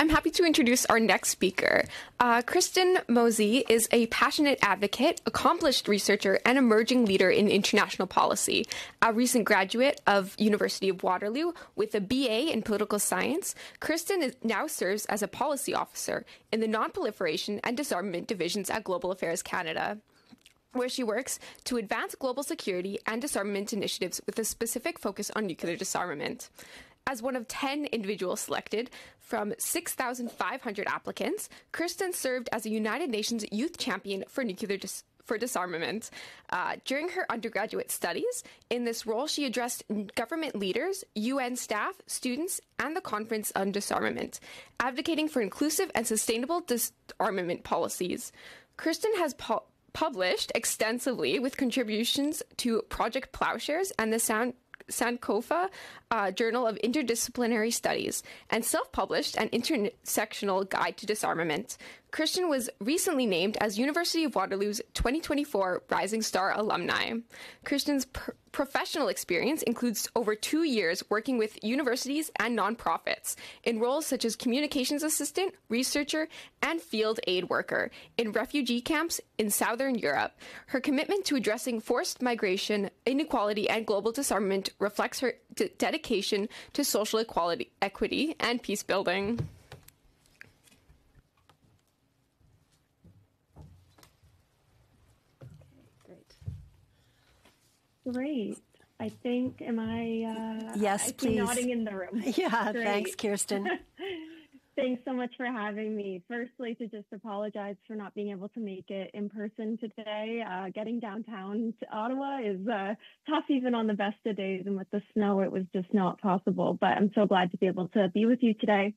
I'm happy to introduce our next speaker. Kirsten Mosey is a passionate advocate, accomplished researcher, and emerging leader in international policy. A recent graduate of University of Waterloo with a BA in political science, Kirsten now serves as a policy officer in the Non-Proliferation and Disarmament divisions at Global Affairs Canada, where she works to advance global security and disarmament initiatives with a specific focus on nuclear disarmament. As one of 10 individuals selected from 6,500 applicants, Kirsten served as a United Nations Youth Champion for disarmament. During her undergraduate studies, in this role, she addressed government leaders, UN staff, students, and the Conference on Disarmament, advocating for inclusive and sustainable disarmament policies. Kirsten has published extensively with contributions to Project Plowshares and the Sankofa Journal of Interdisciplinary Studies, and self-published an intersectional guide to disarmament. Kirsten was recently named as University of Waterloo's 2024 Rising Star alumni. Kirsten's professional experience includes over 2 years working with universities and nonprofits in roles such as communications assistant, researcher, and field aid worker in refugee camps in Southern Europe. Her commitment to addressing forced migration, inequality, and global disarmament reflects her dedication to social equity, and peace building. Great. I think, yes, I please. Nodding in the room. Yeah, Great. Thanks, Kirsten. Thanks so much for having me. Firstly, to just apologize for not being able to make it in person today. Getting downtown to Ottawa is tough even on the best of days, and with the snow, it was just not possible. But I'm so glad to be able to be with you today.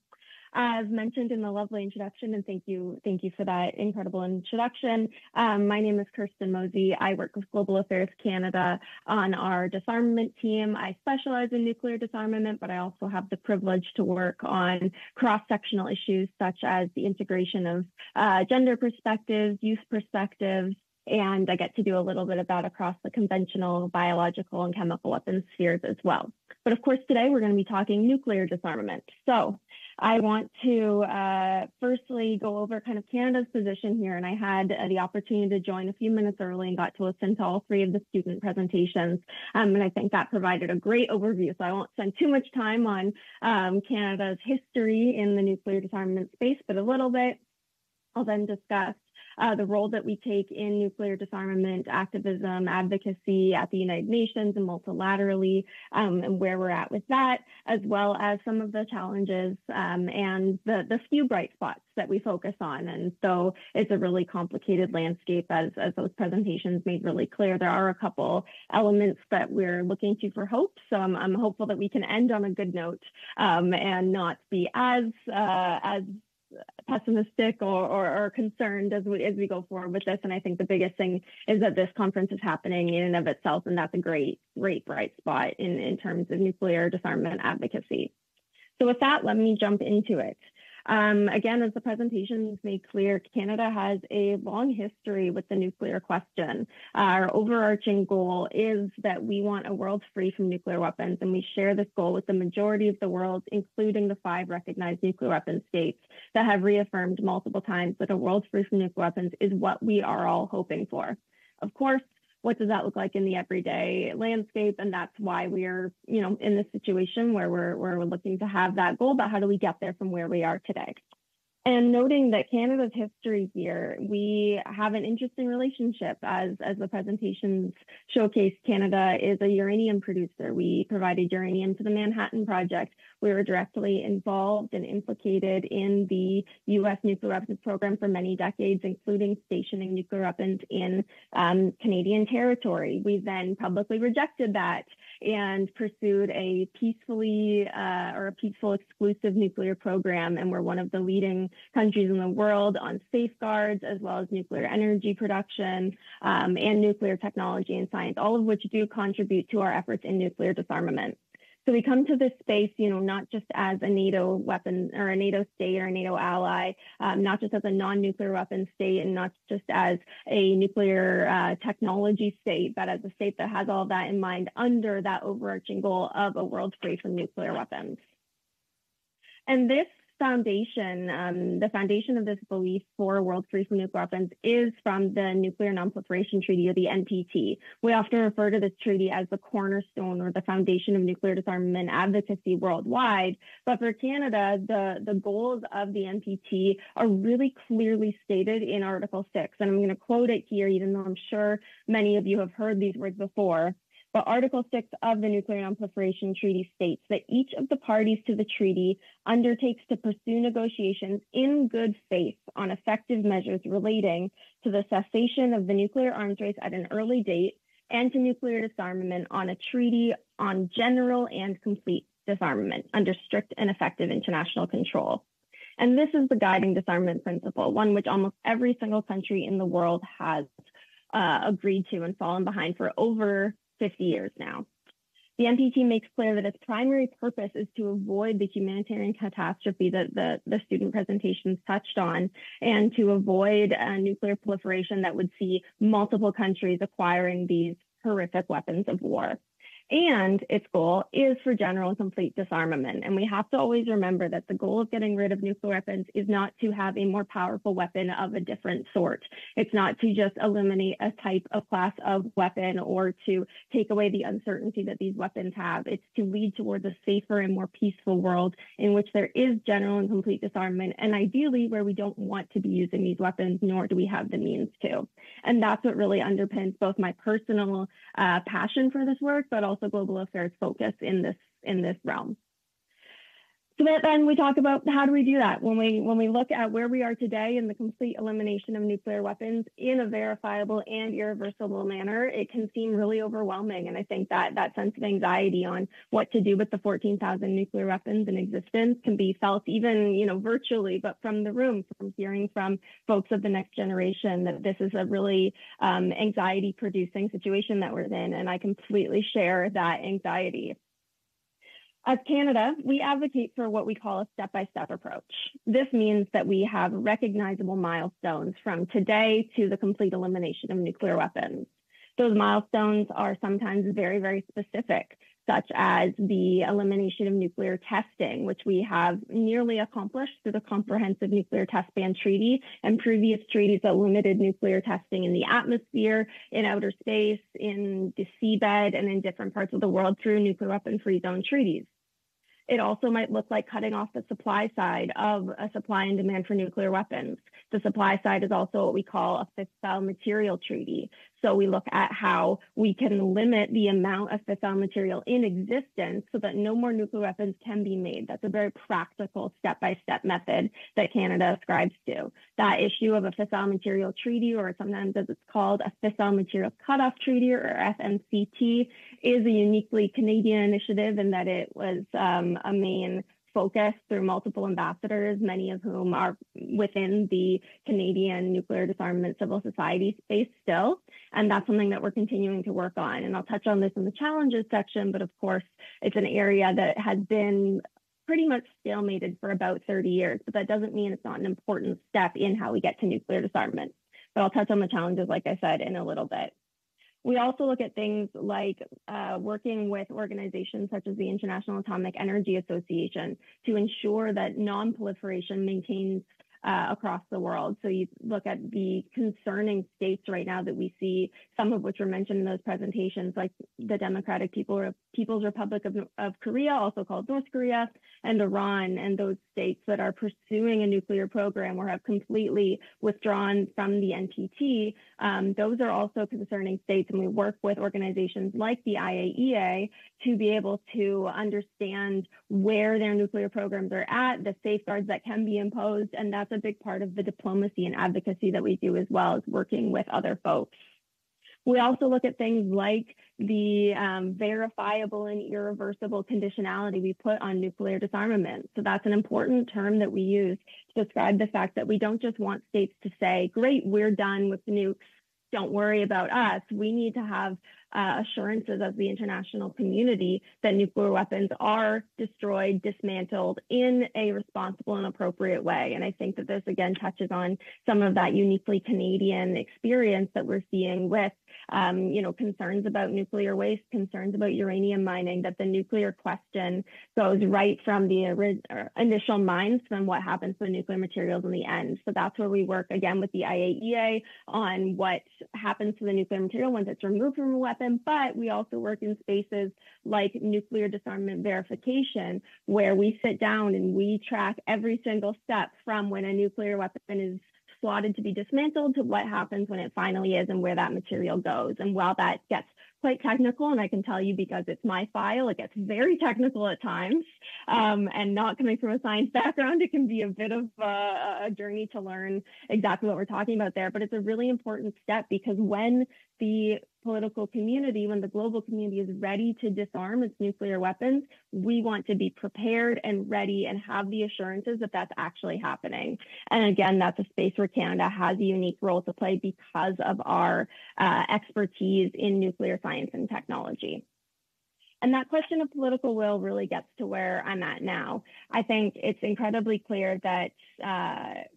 As mentioned in the lovely introduction, and thank you for that incredible introduction. My name is Kirsten Mosey. I work with Global Affairs Canada on our disarmament team. I specialize in nuclear disarmament, but I also have the privilege to work on cross-sectional issues such as the integration of gender perspectives, youth perspectives, and I get to do a little bit of that across the conventional, biological, and chemical weapons spheres as well. But of course, today we're going to be talking nuclear disarmament. So I want to firstly go over kind of Canada's position here. And I had the opportunity to join a few minutes early and got to listen to all three of the student presentations. And I think that provided a great overview. So I won't spend too much time on Canada's history in the nuclear disarmament space, but a little bit. I'll then discuss the role that we take in nuclear disarmament activism, advocacy at the United Nations and multilaterally, and where we're at with that, as well as some of the challenges and the few bright spots that we focus on. And so it's a really complicated landscape, as those presentations made really clear. There are a couple elements that we're looking to for hope. So I'm hopeful that we can end on a good note and not be as pessimistic or concerned as we go forward with this. And I think the biggest thing is that this conference is happening in and of itself, and that's a great bright spot in terms of nuclear disarmament advocacy. So with that, let me jump into it. Again, as the presentations made clear, Canada has a long history with the nuclear question. Our overarching goal is that we want a world free from nuclear weapons, and we share this goal with the majority of the world, including the 5 recognized nuclear weapons states that have reaffirmed multiple times that a world free from nuclear weapons is what we are all hoping for. Of course, what does that look like in the everyday landscape? And that's why we are, in this situation where we're looking to have that goal, but how do we get there from where we are today? And noting that Canada's history here, we have an interesting relationship. As the presentations showcase, Canada is a uranium producer. We provided uranium to the Manhattan Project. We were directly involved and implicated in the U.S. nuclear weapons program for many decades, including stationing nuclear weapons in Canadian territory. We then publicly rejected that and pursued a peaceful exclusive nuclear program, and we're one of the leading countries in the world on safeguards, as well as nuclear energy production and nuclear technology and science, all of which do contribute to our efforts in nuclear disarmament. So we come to this space, not just as a NATO weapon or a NATO state or a NATO ally, not just as a non-nuclear weapon state and not just as a nuclear technology state, but as a state that has all of that in mind under that overarching goal of a world free from nuclear weapons. And this foundation, the foundation of this belief for a world free from nuclear weapons is from the Nuclear Non-Proliferation Treaty, or the NPT. We often refer to this treaty as the cornerstone or the foundation of nuclear disarmament advocacy worldwide. But for Canada, the goals of the NPT are really clearly stated in Article 6. And I'm going to quote it here, even though I'm sure many of you have heard these words before. But Article 6 of the Nuclear Non-Proliferation Treaty states that each of the parties to the treaty undertakes to pursue negotiations in good faith on effective measures relating to the cessation of the nuclear arms race at an early date and to nuclear disarmament on a treaty on general and complete disarmament under strict and effective international control. And this is the guiding disarmament principle, one which almost every single country in the world has agreed to and fallen behind for over 50 years now. The NPT makes clear that its primary purpose is to avoid the humanitarian catastrophe that the student presentations touched on, and to avoid a nuclear proliferation that would see multiple countries acquiring these horrific weapons of war. And its goal is for general and complete disarmament. And we have to always remember that the goal of getting rid of nuclear weapons is not to have a more powerful weapon of a different sort. It's not to just eliminate a type of class of weapon or to take away the uncertainty that these weapons have. It's to lead towards a safer and more peaceful world in which there is general and complete disarmament, and ideally where we don't want to be using these weapons, nor do we have the means to. And that's what really underpins both my personal passion for this work, but also global affairs focus in this realm. So then we talk about how do we do that when we look at where we are today in the complete elimination of nuclear weapons in a verifiable and irreversible manner. It can seem really overwhelming, and I think that sense of anxiety on what to do with the 14,000 nuclear weapons in existence can be felt even virtually, but from the room, from hearing from folks of the next generation that this is a really anxiety-producing situation that we're in, and I completely share that anxiety. As Canada, we advocate for what we call a step-by-step approach. This means that we have recognizable milestones from today to the complete elimination of nuclear weapons. Those milestones are sometimes very, very specific, such as the elimination of nuclear testing, which we have nearly accomplished through the Comprehensive Nuclear Test Ban Treaty and previous treaties that limited nuclear testing in the atmosphere, in outer space, in the seabed, and in different parts of the world through nuclear weapon-free zone treaties. It also might look like cutting off the supply side of a supply and demand for nuclear weapons. The supply side is also what we call a fissile material treaty. So we look at how we can limit the amount of fissile material in existence so that no more nuclear weapons can be made. That's a very practical step-by-step method that Canada ascribes to. That issue of a fissile material treaty, or sometimes as it's called, a fissile material cutoff treaty, or FMCT, is a uniquely Canadian initiative in that it was a main focus through multiple ambassadors, many of whom are within the Canadian nuclear disarmament civil society space still. And that's something that we're continuing to work on. And I'll touch on this in the challenges section, but of course, it's an area that has been pretty much stalemated for about 30 years, but that doesn't mean it's not an important step in how we get to nuclear disarmament. But I'll touch on the challenges, like I said, in a little bit. We also look at things like working with organizations such as the International Atomic Energy Association to ensure that non-proliferation maintains across the world. So you look at the concerning states right now that we see, some of which were mentioned in those presentations, like the Democratic People's Republic of Korea, also called North Korea, and Iran, and those states that are pursuing a nuclear program or have completely withdrawn from the NPT. Those are also concerning states, and we work with organizations like the IAEA to be able to understand where their nuclear programs are at, the safeguards that can be imposed, and that's a big part of the diplomacy and advocacy that we do, as well as working with other folks. We also look at things like the verifiable and irreversible conditionality we put on nuclear disarmament. So that's an important term that we use to describe the fact that we don't just want states to say, great, we're done with nukes, don't worry about us. We need to have assurances as the international community that nuclear weapons are destroyed, dismantled in a responsible and appropriate way. And I think that this, again, touches on some of that uniquely Canadian experience that we're seeing with concerns about nuclear waste, concerns about uranium mining, that the nuclear question goes right from the initial mines from what happens to the nuclear materials in the end. So that's where we work, again, with the IAEA on what happens to the nuclear material once it's removed from a weapon, but we also work in spaces like nuclear disarmament verification, where we sit down and we track every single step from when a nuclear weapon is slotted to be dismantled to what happens when it finally is and where that material goes. And while that gets quite technical, and I can tell you because it's my file, it gets very technical at times, and not coming from a science background, it can be a bit of a journey to learn exactly what we're talking about there. But it's a really important step, because when the political community, when the global community is ready to disarm its nuclear weapons, we want to be prepared and ready and have the assurances that that's actually happening. And again, that's a space where Canada has a unique role to play because of our expertise in nuclear science and technology. And that question of political will really gets to where I'm at now. I think it's incredibly clear that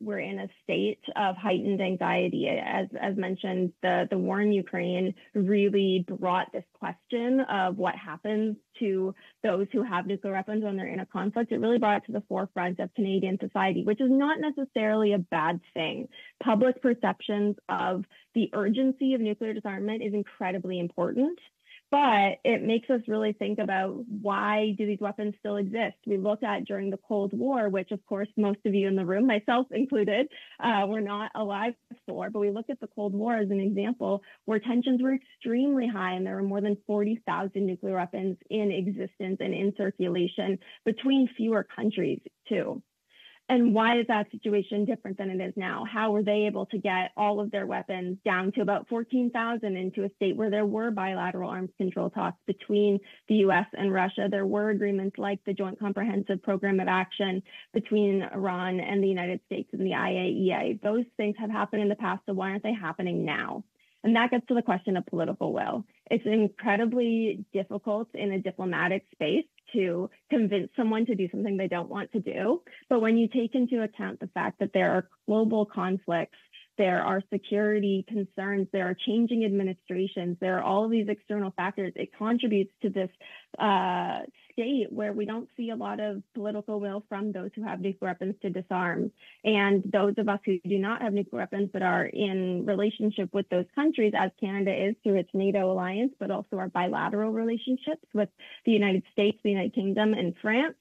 we're in a state of heightened anxiety. As mentioned, the war in Ukraine really brought this question of what happens to those who have nuclear weapons when they're in a conflict. It really brought it to the forefront of Canadian society, which is not necessarily a bad thing. Public perceptions of the urgency of nuclear disarmament is incredibly important. But it makes us really think about, why do these weapons still exist? We look at during the Cold War, which of course most of you in the room, myself included, were not alive for, but we look at the Cold War as an example where tensions were extremely high, and there were more than 40,000 nuclear weapons in existence and in circulation between fewer countries too. And why is that situation different than it is now? How were they able to get all of their weapons down to about 14,000 into a state where there were bilateral arms control talks between the US and Russia? There were agreements like the Joint Comprehensive Program of Action between Iran and the United States and the IAEA. Those things have happened in the past, so why aren't they happening now? And that gets to the question of political will. It's incredibly difficult in a diplomatic space to convince someone to do something they don't want to do. But when you take into account the fact that there are global conflicts, there are security concerns, there are changing administrations, there are all of these external factors, it contributes to this state where we don't see a lot of political will from those who have nuclear weapons to disarm. And those of us who do not have nuclear weapons but are in relationship with those countries, as Canada is through its NATO alliance, but also our bilateral relationships with the United States, the United Kingdom, and France,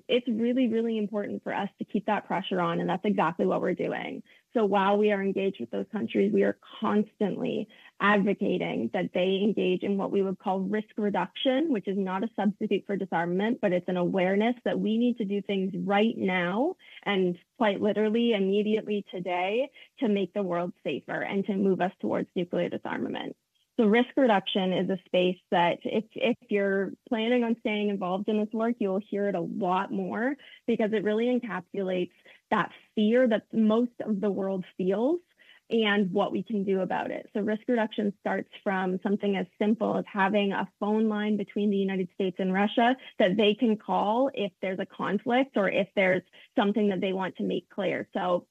it's really, really important for us to keep that pressure on, and that's exactly what we're doing. So while we are engaged with those countries, we are constantly advocating that they engage in what we would call risk reduction, which is not a substitute for disarmament, but it's an awareness that we need to do things right now and quite literally immediately today to make the world safer and to move us towards nuclear disarmament. So risk reduction is a space that if you're planning on staying involved in this work, you'll hear it a lot more, because it really encapsulates that fear that most of the world feels and what we can do about it. So risk reduction starts from something as simple as having a phone line between the United States and Russia that they can call if there's a conflict or if there's something that they want to make clear. So,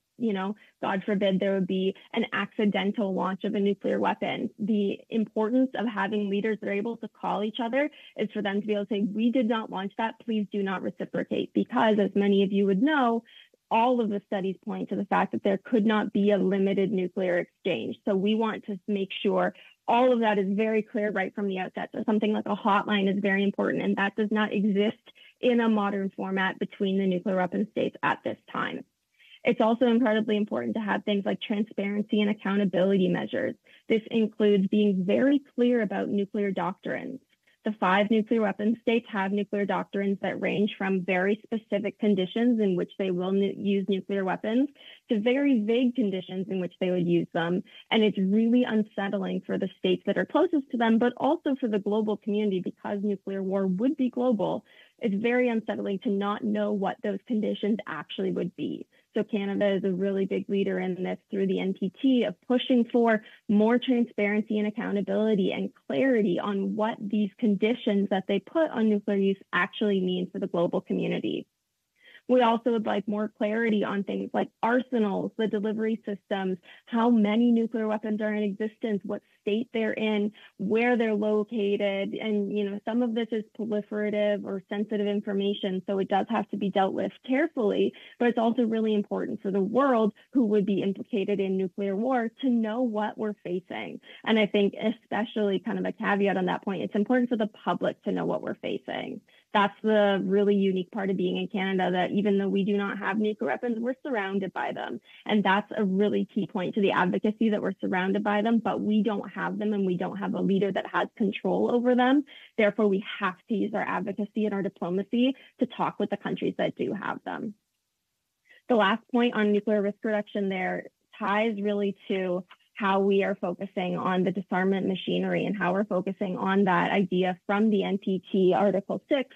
God forbid there would be an accidental launch of a nuclear weapon. The importance of having leaders that are able to call each other is for them to be able to say, we did not launch that, please do not reciprocate. Because as many of you would know, all of the studies point to the fact that there could not be a limited nuclear exchange. So we want to make sure all of that is very clear right from the outset. So something like a hotline is very important, and that does not exist in a modern format between the nuclear weapon states at this time. It's also incredibly important to have things like transparency and accountability measures. This includes being very clear about nuclear doctrines. The 5 nuclear weapon states have nuclear doctrines that range from very specific conditions in which they will use nuclear weapons to very vague conditions in which they would use them. And it's really unsettling for the states that are closest to them, but also for the global community, because nuclear war would be global. It's very unsettling to not know what those conditions actually would be. So Canada is a really big leader in this through the NPT of pushing for more transparency and accountability and clarity on what these conditions that they put on nuclear use actually mean for the global community. We also would like more clarity on things like arsenals, the delivery systems, how many nuclear weapons are in existence, what state they're in, where they're located. And, some of this is proliferative or sensitive information, so it does have to be dealt with carefully, but it's also really important for the world who would be implicated in nuclear war to know what we're facing. And I think especially kind of a caveat on that point, it's important for the public to know what we're facing. That's the really unique part of being in Canada, that even though we do not have nuclear weapons, we're surrounded by them. And that's a really key point to the advocacy, that we're surrounded by them, but we don't have them and we don't have a leader that has control over them. Therefore, we have to use our advocacy and our diplomacy to talk with the countries that do have them. The last point on nuclear risk reduction there ties really to how we are focusing on the disarmament machinery and how we're focusing on that idea from the NPT Article 6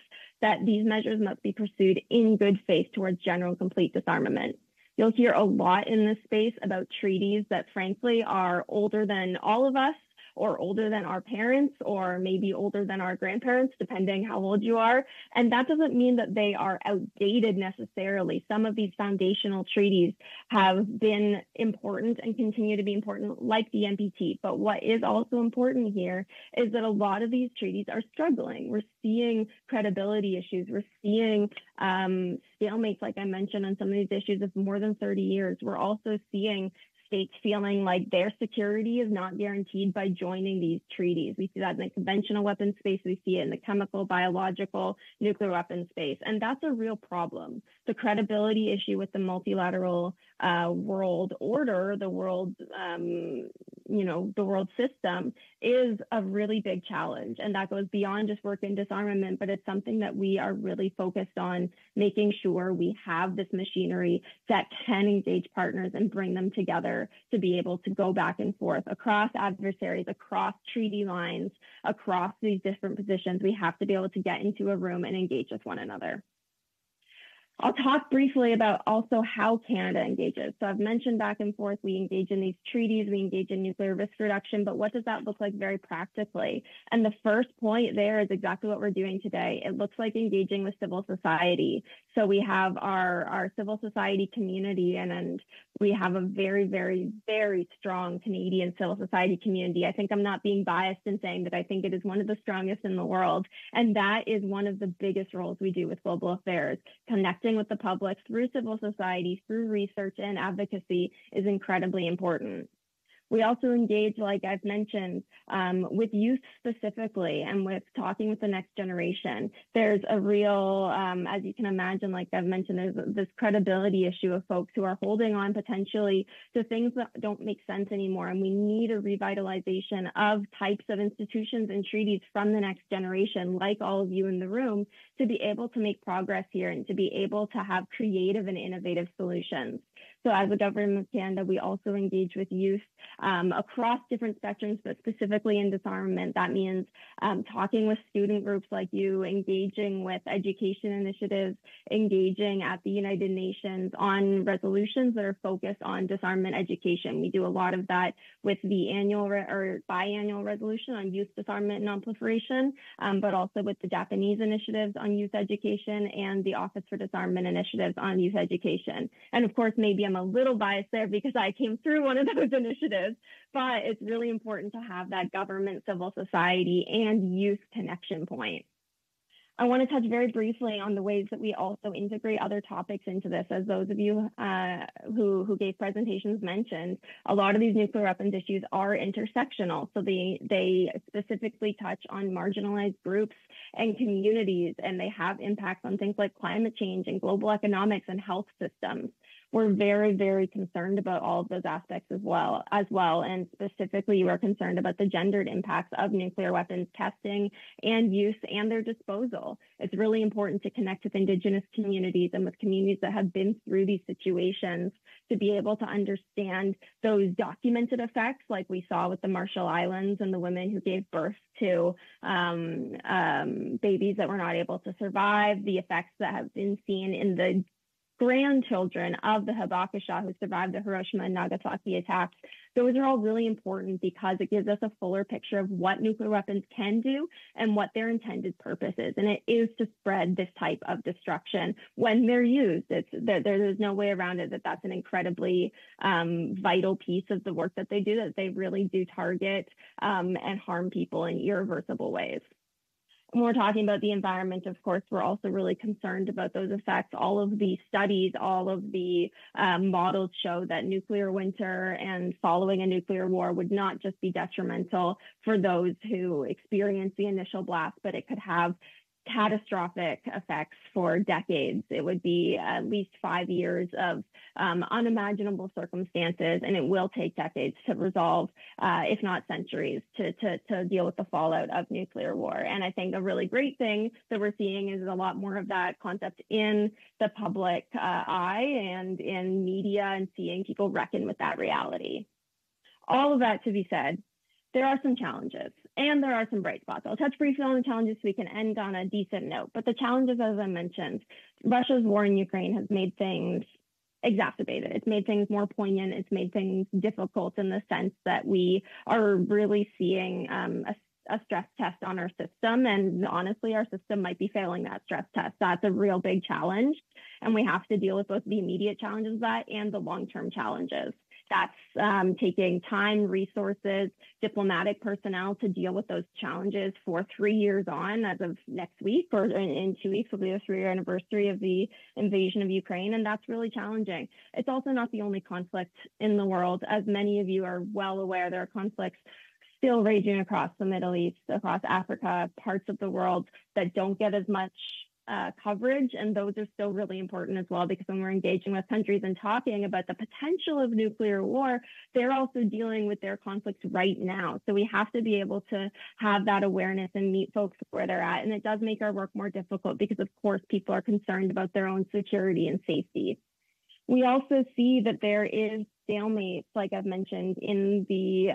that these measures must be pursued in good faith towards general and complete disarmament. You'll hear a lot in this space about treaties that frankly are older than all of us, or older than our parents, or maybe older than our grandparents, depending how old you are. And that doesn't mean that they are outdated necessarily. Some of these foundational treaties have been important and continue to be important, like the NPT. But what is also important here is that a lot of these treaties are struggling. We're seeing credibility issues. We're seeing stalemates, like I mentioned, on some of these issues of more than 30 years. We're also seeing states feeling like their security is not guaranteed by joining these treaties. We see that in the conventional weapons space. We see it in the chemical, biological, nuclear weapons space. And that's a real problem. The credibility issue with the multilateral world order, the world, the world system is a really big challenge. And that goes beyond just work in disarmament, but it's something that we are really focused on making sure we have this machinery that can engage partners and bring them together to be able to go back and forth across adversaries, across treaty lines, across these different positions. We have to be able to get into a room and engage with one another. I'll talk briefly about also how Canada engages. So I've mentioned back and forth, we engage in these treaties, we engage in nuclear risk reduction, but what does that look like very practically? And the first point there is exactly what we're doing today. It looks like engaging with civil society. So we have our civil society community, and we have a very, very, very strong Canadian civil society community. I think I'm not being biased in saying that I think it is one of the strongest in the world. And that is one of the biggest roles we do with global affairs. Connecting with the public through civil society, through research and advocacy is incredibly important. We also engage, like I've mentioned, with youth specifically, and with talking with the next generation. There's a real, as you can imagine, like I've mentioned, there's this credibility issue of folks who are holding on potentially to things that don't make sense anymore. And we need a revitalization of types of institutions and treaties from the next generation, like all of you in the room, to be able to make progress here and to be able to have creative and innovative solutions. So as a government of Canada, we also engage with youth across different spectrums, but specifically in disarmament. That means talking with student groups like you, engaging with education initiatives, engaging at the United Nations on resolutions that are focused on disarmament education. We do a lot of that with the annual or biannual resolution on youth disarmament and non-proliferation, but also with the Japanese initiatives on youth education and the Office for Disarmament initiatives on youth education. And of course, maybe I'm a little biased there because I came through one of those initiatives, but it's really important to have that government, civil society, and youth connection point. I want to touch very briefly on the ways that we also integrate other topics into this. As those of you who gave presentations mentioned, a lot of these nuclear weapons issues are intersectional. So they specifically touch on marginalized groups and communities, and they have impacts on things like climate change and global economics and health systems. We're very, very concerned about all of those aspects as well. And specifically, we're concerned about the gendered impacts of nuclear weapons testing and use and their disposal. It's really important to connect with Indigenous communities and with communities that have been through these situations to be able to understand those documented effects, like we saw with the Marshall Islands and the women who gave birth to babies that were not able to survive, the effects that have been seen in the grandchildren of the Hibakusha who survived the Hiroshima and Nagasaki attacks. Those are all really important because it gives us a fuller picture of what nuclear weapons can do and what their intended purpose is. And it is to spread this type of destruction when they're used. There's no way around it that that's an incredibly vital piece of the work that they do, that they really do target and harm people in irreversible ways. When we're talking about the environment, of course, we're also really concerned about those effects. All of the studies, all of the models show that nuclear winter and following a nuclear war would not just be detrimental for those who experience the initial blast, but it could have catastrophic effects for decades. It would be at least 5 years of unimaginable circumstances, and it will take decades to resolve, if not centuries, to deal with the fallout of nuclear war. And I think a really great thing that we're seeing is a lot more of that concept in the public eye and in media, and seeing people reckon with that reality. All of that to be said, there are some challenges and there are some bright spots. I'll touch briefly on the challenges so we can end on a decent note. But the challenges, as I mentioned, Russia's war in Ukraine has made things exacerbated. It's made things more poignant. It's made things difficult in the sense that we are really seeing a stress test on our system. And honestly, our system might be failing that stress test. That's a real big challenge. And we have to deal with both the immediate challenges of that and the long-term challenges. That's taking time, resources, diplomatic personnel to deal with those challenges for 3 years on. As of next week, or in 2 weeks, will be the 3-year anniversary of the invasion of Ukraine, and that's really challenging. It's also not the only conflict in the world. As many of you are well aware, there are conflicts still raging across the Middle East, across Africa, parts of the world that don't get as much coverage, and those are still really important as well, because when we're engaging with countries and talking about the potential of nuclear war, they're also dealing with their conflicts right now. So we have to be able to have that awareness and meet folks where they're at. And it does make our work more difficult because, of course, people are concerned about their own security and safety. We also see that there is stalemates, like I've mentioned, in the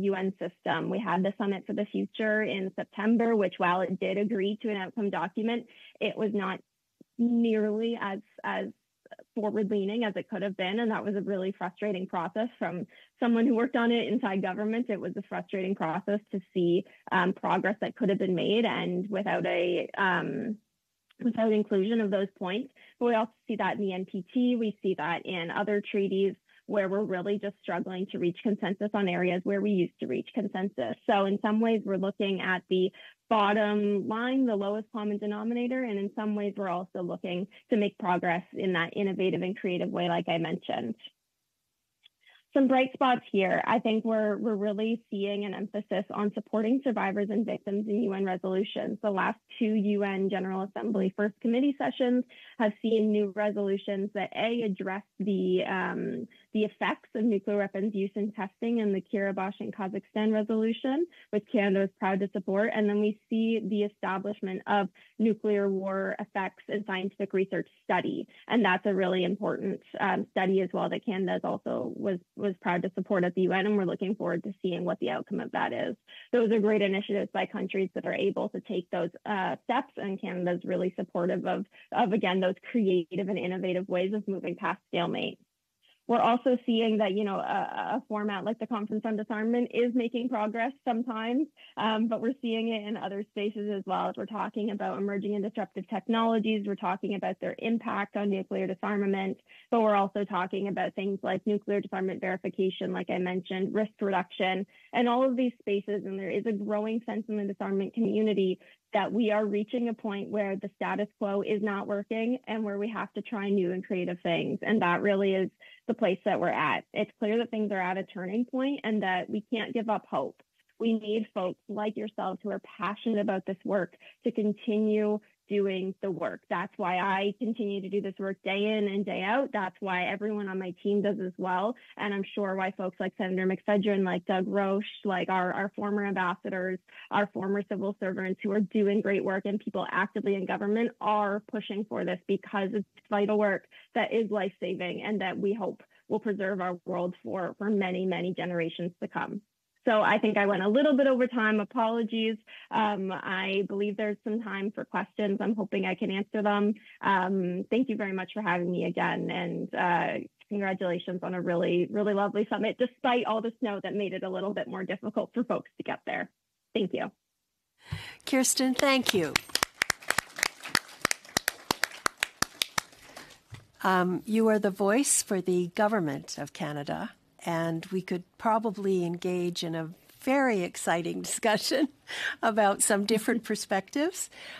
UN system. We had the Summit for the Future in September, which, while it did agree to an outcome document, it was not nearly as forward-leaning as it could have been. And that was a really frustrating process from someone who worked on it inside government. It was a frustrating process to see progress that could have been made, and without inclusion of those points. But we also see that in the NPT. We see that in other treaties where we're really just struggling to reach consensus on areas where we used to reach consensus. So in some ways, we're looking at the bottom line, the lowest common denominator, and in some ways, we're also looking to make progress in that innovative and creative way, like I mentioned. Some bright spots here. I think we're really seeing an emphasis on supporting survivors and victims in UN resolutions. The last 2 UN General Assembly First Committee sessions have seen new resolutions that address the effects of nuclear weapons use and testing in the Kiribati and Kazakhstan resolution, which Canada is proud to support. And then we see the establishment of nuclear war effects and scientific research study. And that's a really important study as well that Canada also was proud to support at the UN, and we're looking forward to seeing what the outcome of that is. Those are great initiatives by countries that are able to take those steps, and Canada's really supportive of again, those creative and innovative ways of moving past stalemate. We're also seeing that, a format like the Conference on Disarmament is making progress sometimes, but we're seeing it in other spaces as well. As we're talking about emerging and disruptive technologies, we're talking about their impact on nuclear disarmament, but we're also talking about things like nuclear disarmament verification, like I mentioned, risk reduction, and all of these spaces. And there is a growing sense in the disarmament community that we are reaching a point where the status quo is not working and where we have to try new and creative things. And that really is the place that we're at. It's clear that things are at a turning point and that we can't give up hope. We need folks like yourselves who are passionate about this work to continue doing the work. That's why I continue to do this work day in and day out. That's why everyone on my team does as well. And I'm sure why folks like Senator McFedrin, like Doug Roche, like our former ambassadors, our former civil servants who are doing great work, and people actively in government are pushing for this, because it's vital work that is life-saving and that we hope will preserve our world for many, many generations to come. So I think I went a little bit over time. Apologies. I believe there's some time for questions. I'm hoping I can answer them. Thank you very much for having me again. And congratulations on a really, really lovely summit, despite all the snow that made it a little bit more difficult for folks to get there. Thank you. Kirsten, thank you. You are the voice for the government of Canada, and we could probably engage in a very exciting discussion about some different perspectives.